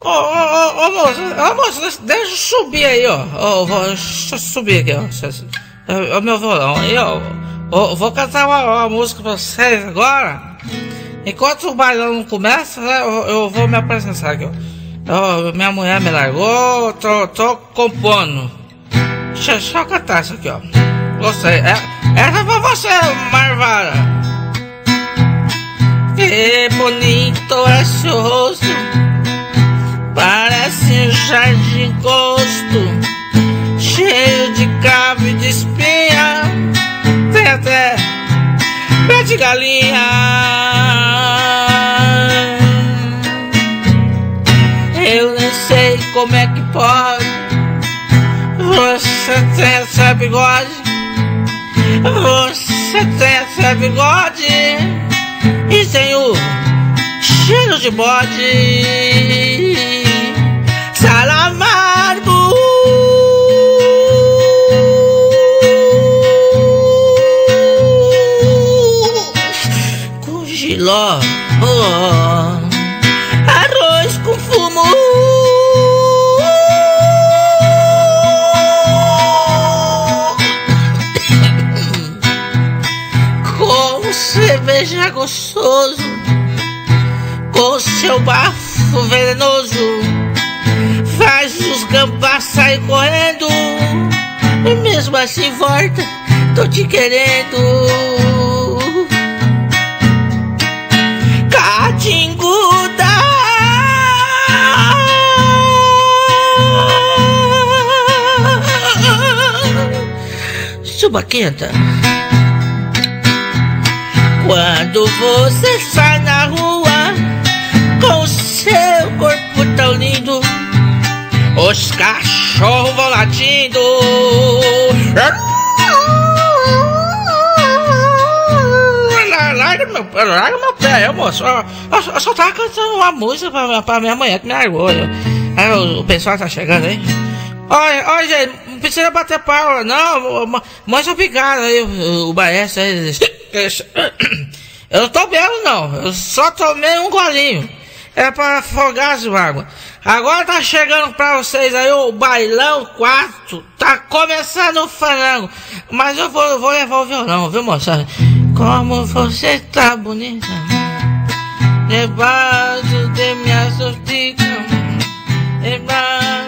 Ô, moço, deixa eu subir aí, ó. Deixa eu subir aqui, ó. O meu violão aí, ó. Vou cantar uma música pra vocês agora. Enquanto o bailão não começa, né, eu vou me apresentar aqui, ó. Minha mulher me largou, tô compondo. Deixa eu cantar isso aqui, ó. Gostei. Essa é pra você, Marvara. Que bonito é seu rosto, parece um jardim gosto, cheio de cravo e de espinha, tem até pé de galinha. Eu nem sei como é que pode, você tem esse bigode, você tem esse bigode e tem o cheiro de bode. Salamargo, com giló, arroz com fumo, com cerveja gostoso, com seu bafo venenoso, faz os gambás sair correndo, e mesmo assim volta, tô te querendo. Catinguda, suba quenta. Quando você sai na rua com seu corpo tão lindo, os cachorros vão latindo. Larga meu pé, moço. Eu só tava cantando uma música pra minha mulher que me largou. Aí o pessoal tá chegando aí. Olha, gente, não precisa bater palma, não. Mas obrigado aí, o Baessa. Eu não tô bêbado, não. Eu só tomei um golinho. É pra afogar as mágoas. Agora tá chegando pra vocês aí o bailão 4. Tá começando o fandango. Mas eu vou levar o violão, viu, moça? Como você tá bonita, debaixo de minha sortiga, debaixo